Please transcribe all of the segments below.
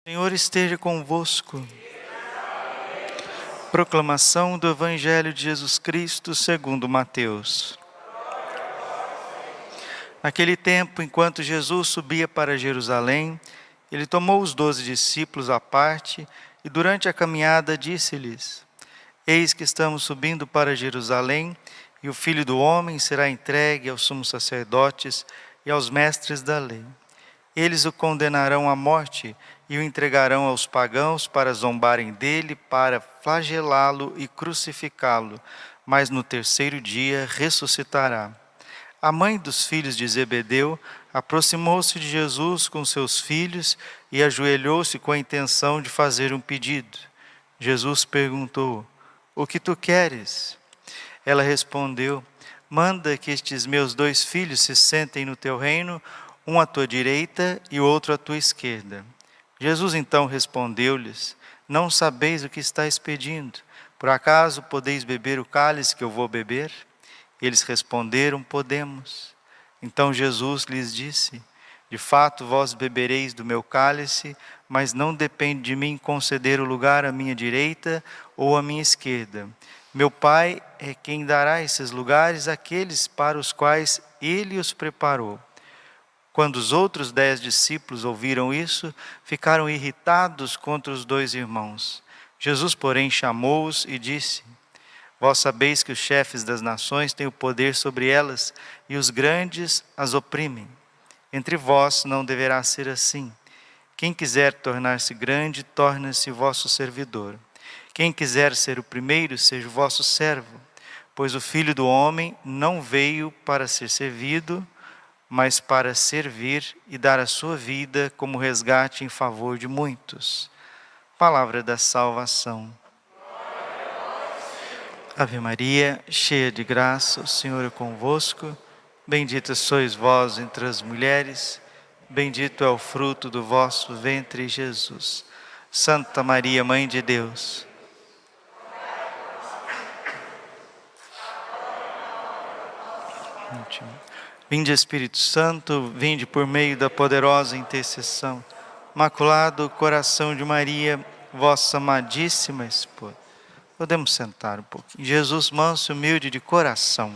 O Senhor esteja convosco. Proclamação do Evangelho de Jesus Cristo segundo Mateus. Naquele tempo, enquanto Jesus subia para Jerusalém, ele tomou os 12 discípulos à parte e durante a caminhada disse-lhes: Eis que estamos subindo para Jerusalém, e o Filho do Homem será entregue aos sumos sacerdotes e aos mestres da lei. Eles o condenarão à morte e o entregarão aos pagãos para zombarem dele, para flagelá-lo e crucificá-lo, mas no terceiro dia ressuscitará. A mãe dos filhos de Zebedeu aproximou-se de Jesus com seus filhos e ajoelhou-se com a intenção de fazer um pedido. Jesus perguntou: O que tu queres? Ela respondeu: Manda que estes meus 2 filhos se sentem no teu reino, um à tua direita e o outro à tua esquerda. Jesus então respondeu-lhes: Não sabeis o que estáis pedindo. Por acaso podeis beber o cálice que eu vou beber? Eles responderam: Podemos. Então Jesus lhes disse: De fato vós bebereis do meu cálice, mas não depende de mim conceder o lugar à minha direita ou à minha esquerda. Meu Pai é quem dará esses lugares àqueles para os quais Ele os preparou. Quando os outros 10 discípulos ouviram isso, ficaram irritados contra os 2 irmãos. Jesus, porém, chamou-os e disse: Vós sabeis que os chefes das nações têm o poder sobre elas, e os grandes as oprimem. Entre vós não deverá ser assim. Quem quiser tornar-se grande, torne-se vosso servidor. Quem quiser ser o primeiro, seja o vosso servo. Pois o Filho do Homem não veio para ser servido, mas para servir e dar a sua vida como resgate em favor de muitos. Palavra da salvação. Ave Maria, cheia de graça, o Senhor é convosco. Bendita sois vós entre as mulheres, bendito é o fruto do vosso ventre, Jesus. Santa Maria, Mãe de Deus, vinde Espírito Santo, vinde por meio da poderosa intercessão. Imaculado coração de Maria, vossa amadíssima esposa. Podemos sentar um pouquinho. Jesus manso e humilde de coração.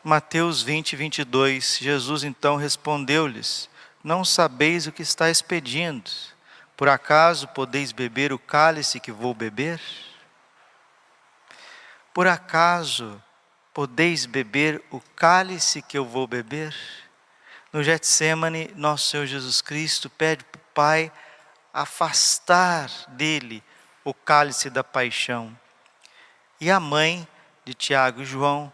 Mateus 20, 22. Jesus então respondeu-lhes: Não sabeis o que estáis pedindo. Por acaso podeis beber o cálice que vou beber? Por acaso podeis beber o cálice que eu vou beber? No Getsêmani, nosso Senhor Jesus Cristo pede para o Pai afastar dele o cálice da paixão. E a mãe de Tiago e João,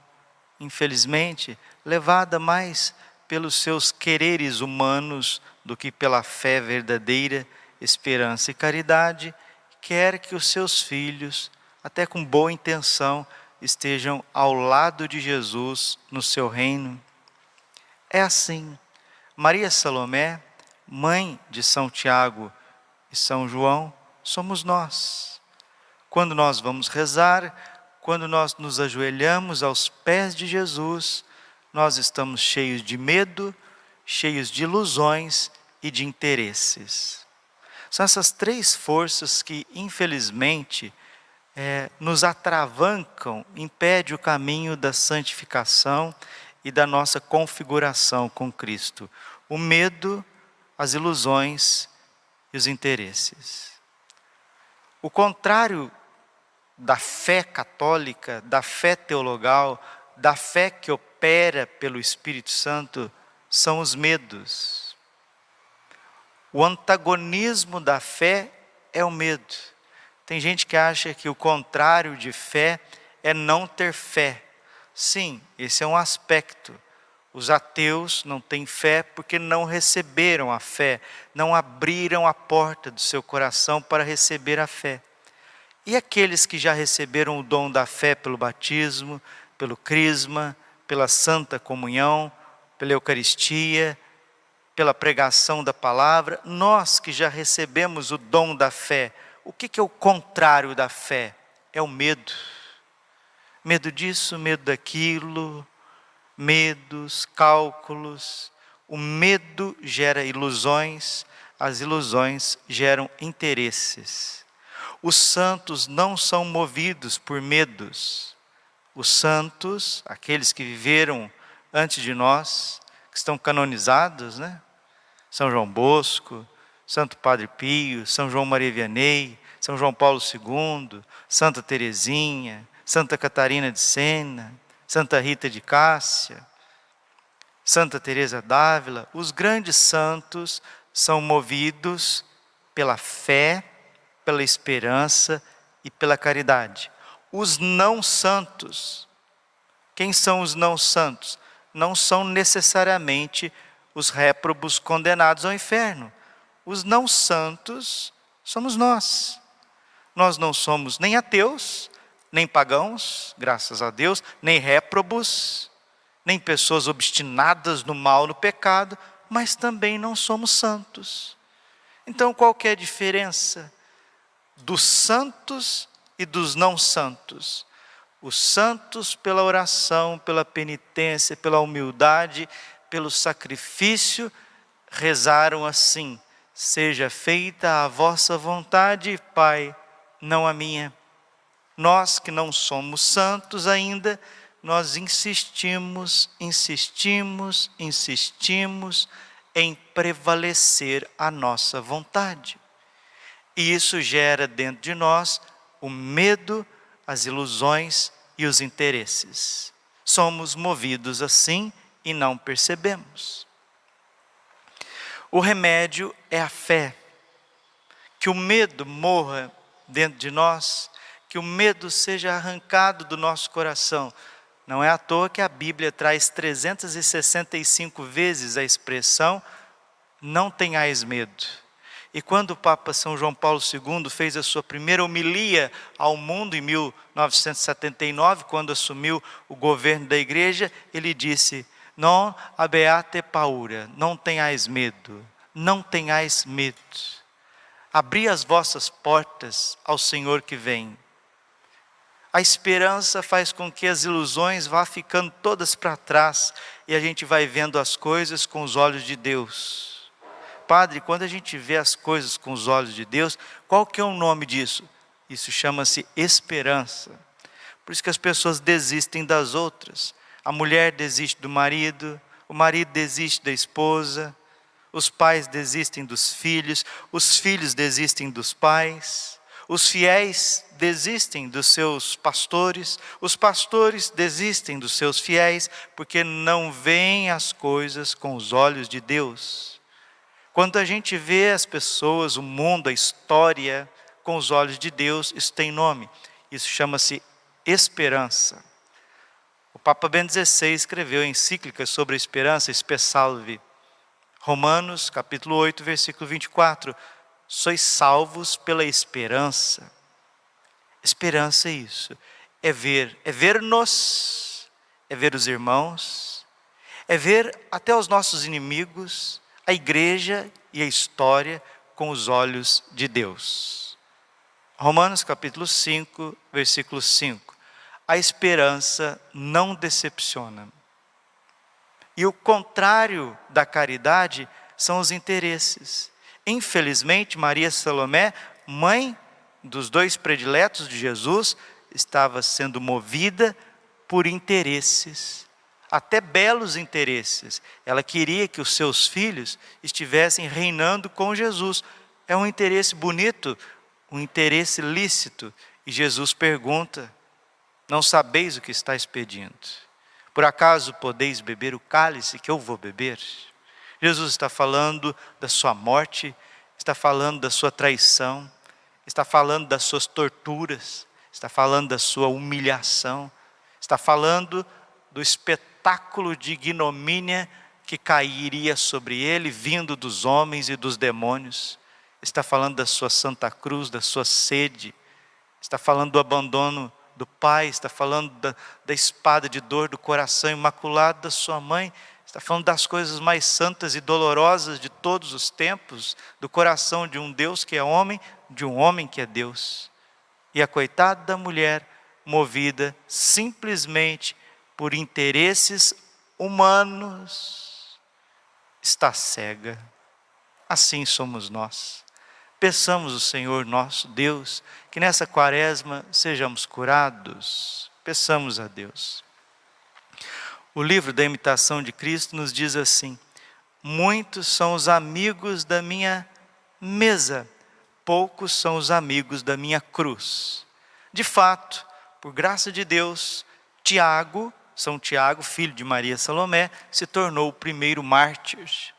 infelizmente, levada mais pelos seus quereres humanos do que pela fé verdadeira, esperança e caridade, quer que os seus filhos, até com boa intenção, estejam ao lado de Jesus no seu reino. É assim. Maria Salomé, mãe de São Tiago e São João, somos nós. Quando nós vamos rezar, quando nós nos ajoelhamos aos pés de Jesus, nós estamos cheios de medo, cheios de ilusões e de interesses. São essas 3 forças que, infelizmente, nos atravancam, impedem o caminho da santificação e da nossa configuração com Cristo. O medo, as ilusões e os interesses. O contrário da fé católica, da fé teologal, da fé que opera pelo Espírito Santo, são os medos. O antagonismo da fé é o medo. Tem gente que acha que o contrário de fé é não ter fé. Sim, esse é um aspecto. Os ateus não têm fé porque não receberam a fé, não abriram a porta do seu coração para receber a fé. E aqueles que já receberam o dom da fé pelo batismo, pelo crisma, pela santa comunhão, pela Eucaristia, pela pregação da palavra, nós que já recebemos o dom da fé, o que é o contrário da fé? É o medo. Medo disso, medo daquilo, medos, cálculos, o medo gera ilusões, as ilusões geram interesses. Os santos não são movidos por medos. Os santos, aqueles que viveram antes de nós, que estão canonizados, né? São João Bosco, Santo Padre Pio, São João Maria Vianney, São João Paulo II, Santa Teresinha, Santa Catarina de Sena, Santa Rita de Cássia, Santa Teresa d'Ávila. Os grandes santos são movidos pela fé, pela esperança e pela caridade. Os não santos, quem são os não santos? Não são necessariamente os réprobos condenados ao inferno. Os não santos somos nós. Nós não somos nem ateus, nem pagãos, graças a Deus, nem réprobos, nem pessoas obstinadas no mal, no pecado, mas também não somos santos. Então, qual que é a diferença dos santos e dos não santos? Os santos, pela oração, pela penitência, pela humildade, pelo sacrifício, rezaram assim: seja feita a vossa vontade, Pai, não a minha. Nós que não somos santos ainda, nós insistimos em prevalecer a nossa vontade. E isso gera dentro de nós o medo, as ilusões e os interesses. Somos movidos assim e não percebemos. O remédio é a fé. Que o medo morra dentro de nós, que o medo seja arrancado do nosso coração. Não é à toa que a Bíblia traz 365 vezes a expressão não tenhais medo. E quando o Papa São João Paulo II fez a sua primeira homilia ao mundo em 1979, quando assumiu o governo da igreja, ele disse: non abbiate paura, não tenhais medo, não tenhais medo. Abri as vossas portas ao Senhor que vem. A esperança faz com que as ilusões vá ficando todas para trás e a gente vai vendo as coisas com os olhos de Deus. Padre, quando a gente vê as coisas com os olhos de Deus, qual que é o nome disso? Isso chama-se esperança. Por isso que as pessoas desistem das outras. A mulher desiste do marido, o marido desiste da esposa, os pais desistem dos filhos, os filhos desistem dos pais, os fiéis desistem dos seus pastores, os pastores desistem dos seus fiéis, porque não veem as coisas com os olhos de Deus. Quando a gente vê as pessoas, o mundo, a história, com os olhos de Deus, isso tem nome. Isso chama-se esperança. O Papa Bento XVI escreveu encíclica sobre a esperança, Spe Salvi. Romanos, capítulo 8, versículo 24. Sois salvos pela esperança. Esperança é isso. É ver-nos, é ver os irmãos, é ver até os nossos inimigos, a igreja e a história com os olhos de Deus. Romanos capítulo 5, versículo 5. A esperança não decepciona. E o contrário da caridade são os interesses. Infelizmente, Maria Salomé, mãe dos dois prediletos de Jesus, estava sendo movida por interesses. Até belos interesses. Ela queria que os seus filhos estivessem reinando com Jesus. É um interesse bonito, um interesse lícito. E Jesus pergunta: não sabeis o que estáis pedindo? Por acaso podeis beber o cálice que eu vou beber? Jesus está falando da sua morte, está falando da sua traição, está falando das suas torturas, está falando da sua humilhação, está falando do espetáculo de ignomínia que cairia sobre ele, vindo dos homens e dos demônios. Está falando da sua santa cruz, da sua sede, está falando do abandono do pai, está falando da espada de dor do coração imaculado da sua mãe, está falando das coisas mais santas e dolorosas de todos os tempos, do coração de um Deus que é homem, de um homem que é Deus. E a coitada da mulher, movida simplesmente por interesses humanos, está cega. Assim somos nós. Peçamos ao Senhor nosso Deus que nessa quaresma sejamos curados. Peçamos a Deus. O livro da imitação de Cristo nos diz assim: muitos são os amigos da minha mesa, poucos são os amigos da minha cruz. De fato, por graça de Deus, São Tiago, filho de Maria Salomé, se tornou o primeiro mártir.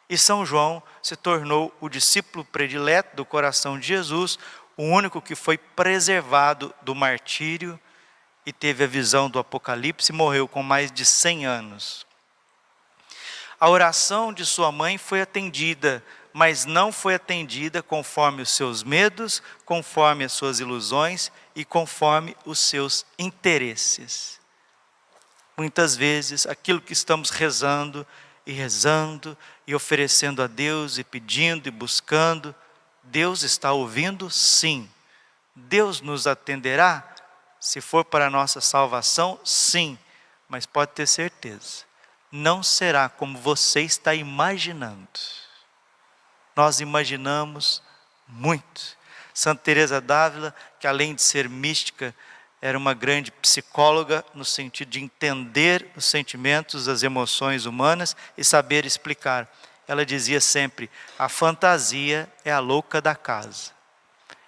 E São João se tornou o discípulo predileto do coração de Jesus, o único que foi preservado do martírio e teve a visão do Apocalipse e morreu com mais de 100 anos. A oração de sua mãe foi atendida, mas não foi atendida conforme os seus medos, conforme as suas ilusões e conforme os seus interesses. Muitas vezes, aquilo que estamos rezando e oferecendo a Deus e pedindo e buscando, Deus está ouvindo? Sim. Deus nos atenderá? Se for para a nossa salvação, sim. Mas pode ter certeza, não será como você está imaginando. Nós imaginamos muito. Santa Teresa d'Ávila, que além de ser mística, era uma grande psicóloga no sentido de entender os sentimentos, as emoções humanas e saber explicar. Ela dizia sempre: a fantasia é a louca da casa.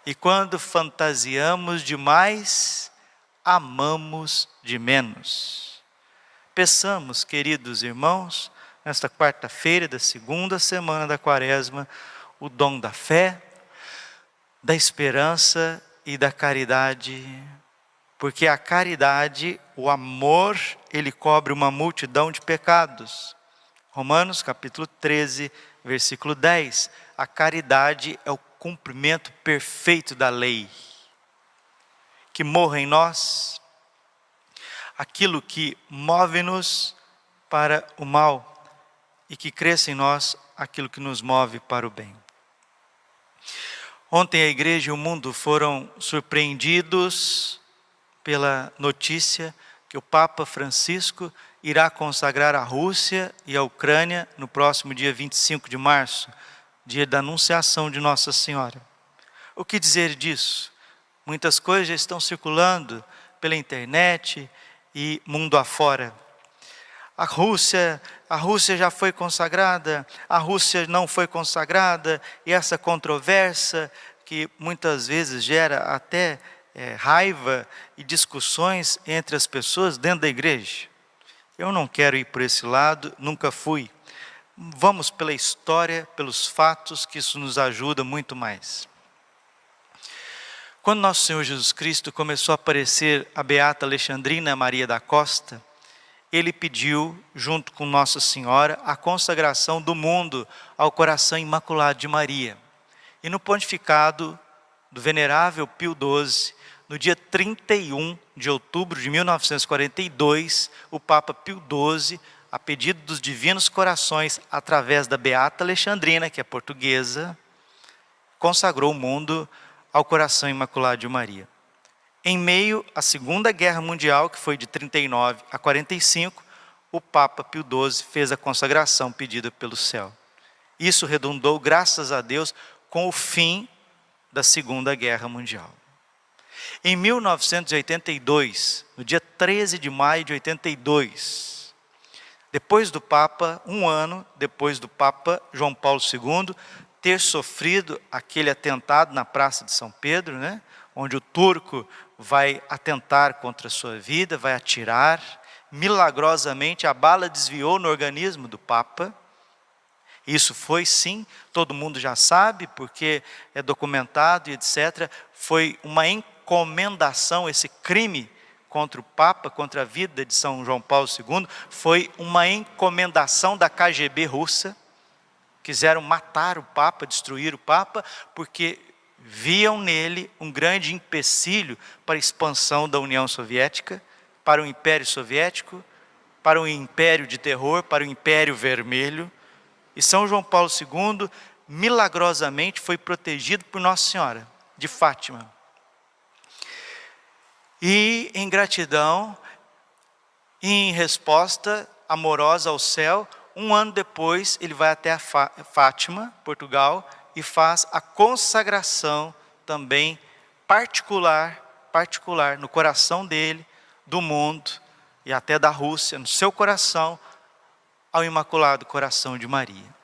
E quando fantasiamos demais, amamos de menos. Peçamos, queridos irmãos, nesta quarta-feira da segunda semana da quaresma, o dom da fé, da esperança e da caridade. Porque a caridade, o amor, ele cobre uma multidão de pecados. Romanos capítulo 13, versículo 10. A caridade é o cumprimento perfeito da lei. Que morra em nós aquilo que move-nos para o mal e que cresça em nós aquilo que nos move para o bem. Ontem a igreja e o mundo foram surpreendidos pela notícia que o Papa Francisco irá consagrar a Rússia e a Ucrânia no próximo dia 25 de março, dia da Anunciação de Nossa Senhora. O que dizer disso? Muitas coisas já estão circulando pela internet e mundo afora. A Rússia já foi consagrada, a Rússia não foi consagrada, e essa controvérsia que muitas vezes gera até raiva e discussões entre as pessoas dentro da igreja. Eu não quero ir por esse lado, nunca fui. Vamos pela história, pelos fatos, que isso nos ajuda muito mais. Quando nosso Senhor Jesus Cristo começou a aparecer a beata Alexandrina Maria da Costa, ele pediu, junto com Nossa Senhora, a consagração do mundo ao coração imaculado de Maria. E no pontificado do venerável Pio XII, no dia 31 de outubro de 1942, o Papa Pio XII, a pedido dos divinos corações, através da beata Alexandrina, que é portuguesa, consagrou o mundo ao coração imaculado de Maria. Em meio à Segunda Guerra Mundial, que foi de 39 a 45, o Papa Pio XII fez a consagração pedida pelo céu. Isso redundou, graças a Deus, com o fim da Segunda Guerra Mundial. Em 1982, no dia 13 de maio de 82, depois do Papa, um ano depois do Papa João Paulo II ter sofrido aquele atentado na Praça de São Pedro, onde o turco vai atentar contra a sua vida, vai atirar, milagrosamente a bala desviou no organismo do Papa. Isso foi, sim, todo mundo já sabe, porque é documentado e etc. Foi uma encomendação, esse crime contra o Papa, contra a vida de São João Paulo II, foi uma encomendação da KGB russa. Quiseram matar o Papa, destruir o Papa, porque viam nele um grande empecilho para a expansão da União Soviética, para o Império Soviético, para o Império de Terror, para o Império Vermelho. E São João Paulo II, milagrosamente, foi protegido por Nossa Senhora de Fátima. E em gratidão, em resposta amorosa ao céu, um ano depois, ele vai até a Fátima, Portugal, e faz a consagração também particular no coração dele, do mundo e até da Rússia, no seu coração, ao Imaculado Coração de Maria.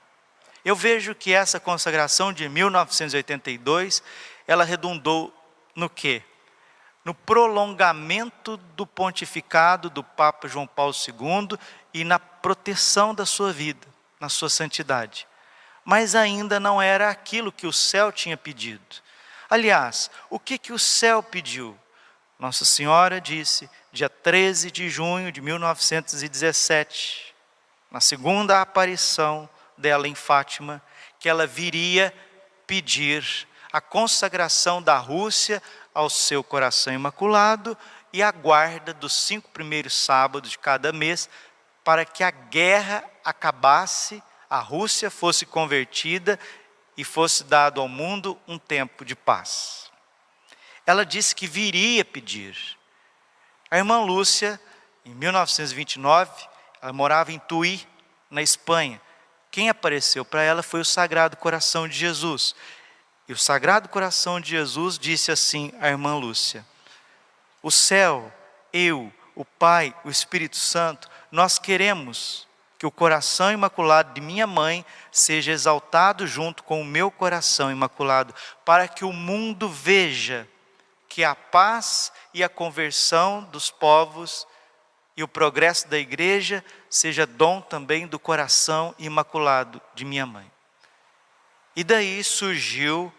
Eu vejo que essa consagração de 1982, ela redundou no quê? No prolongamento do pontificado do Papa João Paulo II e na proteção da sua vida, na sua santidade. Mas ainda não era aquilo que o céu tinha pedido. Aliás, o que o céu pediu? Nossa Senhora disse, dia 13 de junho de 1917, na segunda aparição dela em Fátima, que ela viria pedir a consagração da Rússia ao seu coração imaculado e a guarda dos 5 primeiros sábados de cada mês, para que a guerra acabasse, a Rússia fosse convertida e fosse dado ao mundo um tempo de paz. Ela disse que viria pedir. A irmã Lúcia, em 1929, ela morava em Tui, na Espanha. Quem apareceu para ela foi o Sagrado Coração de Jesus. E o Sagrado Coração de Jesus disse assim à irmã Lúcia: o céu, eu, o Pai, o Espírito Santo, nós queremos que o coração imaculado de minha mãe seja exaltado junto com o meu coração imaculado, para que o mundo veja que a paz e a conversão dos povos e o progresso da igreja seja dom também do coração imaculado de minha mãe. E daí surgiu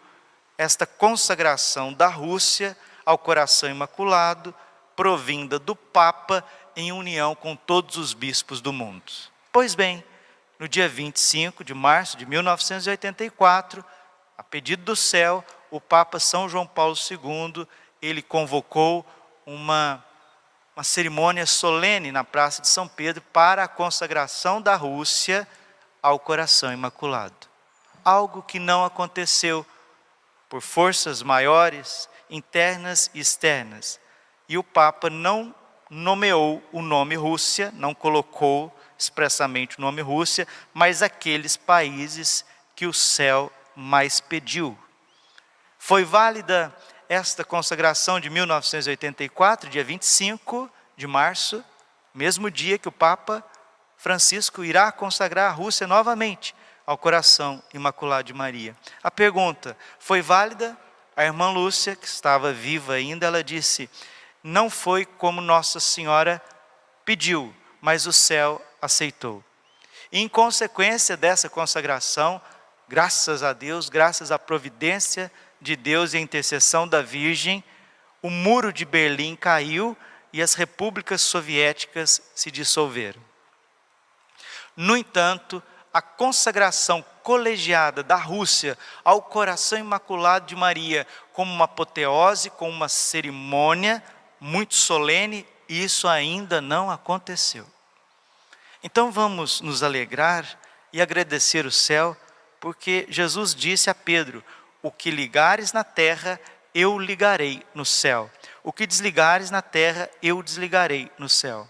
esta consagração da Rússia ao coração imaculado, provinda do Papa em união com todos os bispos do mundo. Pois bem, no dia 25 de março de 1984, a pedido do céu, o Papa São João Paulo II, ele convocou uma cerimônia solene na Praça de São Pedro para a consagração da Rússia ao coração imaculado. Algo que não aconteceu por forças maiores, internas e externas. E o Papa não nomeou o nome Rússia, não colocou expressamente o nome Rússia, mas aqueles países que o céu mais pediu. Foi válida esta consagração de 1984, dia 25 de março, mesmo dia que o Papa Francisco irá consagrar a Rússia novamente ao coração imaculado de Maria. A pergunta, foi válida? A irmã Lúcia, que estava viva ainda, ela disse, não foi como Nossa Senhora pediu, mas o céu aceitou. E em consequência dessa consagração, graças a Deus, graças à providência de Deus e à intercessão da Virgem, o muro de Berlim caiu e as repúblicas soviéticas se dissolveram. No entanto, a consagração colegiada da Rússia ao coração imaculado de Maria, como uma apoteose, como uma cerimônia muito solene, isso ainda não aconteceu. Então vamos nos alegrar e agradecer o céu, porque Jesus disse a Pedro, o que ligares na terra, eu ligarei no céu. O que desligares na terra, eu desligarei no céu.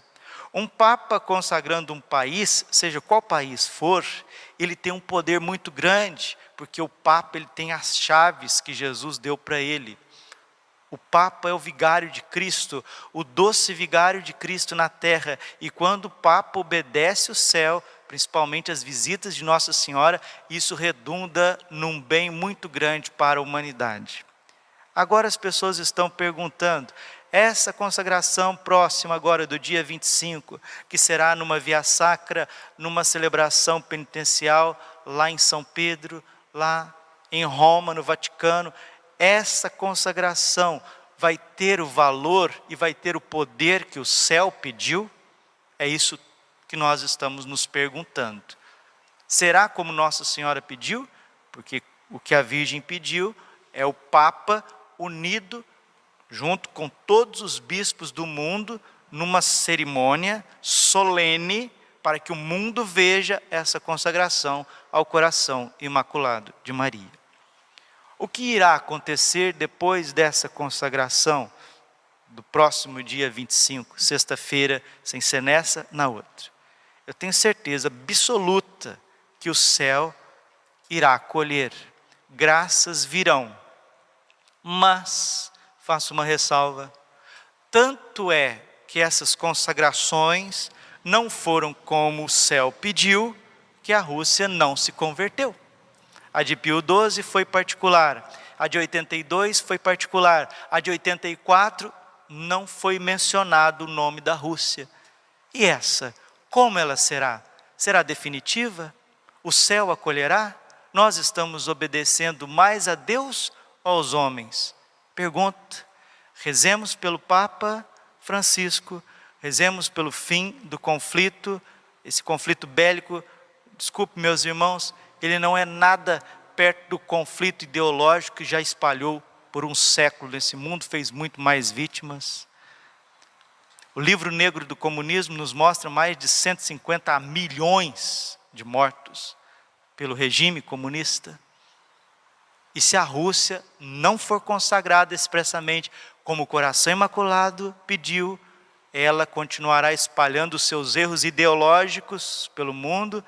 Um Papa consagrando um país, seja qual país for, ele tem um poder muito grande, porque o Papa ele tem as chaves que Jesus deu para ele. O Papa é o vigário de Cristo, o doce vigário de Cristo na terra. E quando o Papa obedece o céu, principalmente as visitas de Nossa Senhora, isso redunda num bem muito grande para a humanidade. Agora as pessoas estão perguntando, essa consagração próxima agora do dia 25, que será numa via sacra, numa celebração penitencial lá em São Pedro, lá em Roma, no Vaticano, essa consagração vai ter o valor e vai ter o poder que o céu pediu? É isso que nós estamos nos perguntando. Será como Nossa Senhora pediu? Porque o que a Virgem pediu é o Papa unido junto com todos os bispos do mundo numa cerimônia solene para que o mundo veja essa consagração ao coração imaculado de Maria. O que irá acontecer depois dessa consagração do próximo dia 25, sexta-feira, sem ser nessa, na outra? eu tenho certeza absoluta que o céu irá acolher. Graças virão. Mas, faço uma ressalva, tanto é que essas consagrações não foram como o céu pediu, que a Rússia não se converteu. A de Pio XII foi particular, a de 82 foi particular, a de 84 não foi mencionado o nome da Rússia. E essa, como ela será? Será definitiva? O céu acolherá? Nós estamos obedecendo mais a Deus ou aos homens? Pergunta. Rezemos pelo Papa Francisco, rezemos pelo fim do conflito, esse conflito bélico. Desculpe, meus irmãos, ele não é nada perto do conflito ideológico que já espalhou por um século nesse mundo, fez muito mais vítimas. O livro negro do comunismo nos mostra mais de 150 milhões de mortos pelo regime comunista. E se a Rússia não for consagrada expressamente, como o Coração Imaculado pediu, ela continuará espalhando os seus erros ideológicos pelo mundo,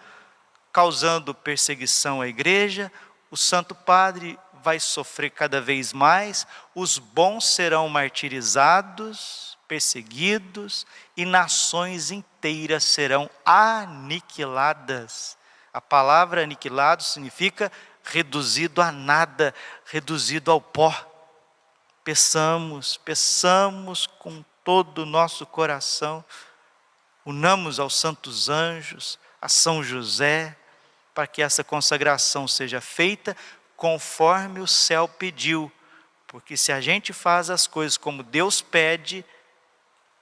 causando perseguição à igreja. O Santo Padre vai sofrer cada vez mais, os bons serão martirizados, perseguidos, e nações inteiras serão aniquiladas. A palavra aniquilado significa reduzido a nada, reduzido ao pó. Peçamos com todo o nosso coração, unamos aos santos anjos, a São José, para que essa consagração seja feita conforme o céu pediu. Porque se a gente faz as coisas como Deus pede,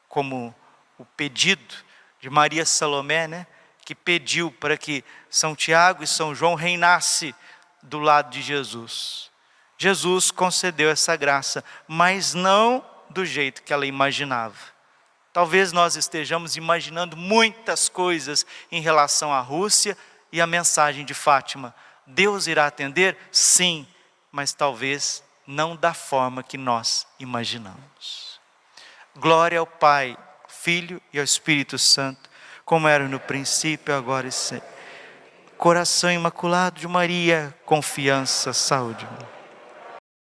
como o pedido de Maria Salomé, né, que pediu para que São Tiago e São João reinassem do lado de Jesus. Jesus concedeu essa graça, mas não do jeito que ela imaginava. Talvez nós estejamos imaginando muitas coisas em relação à Rússia e à mensagem de Fátima. Deus irá atender? Sim, mas talvez não da forma que nós imaginamos. Glória ao Pai, Filho e ao Espírito Santo, como era no princípio, agora e sempre. Coração Imaculado de Maria, confiança, saúde.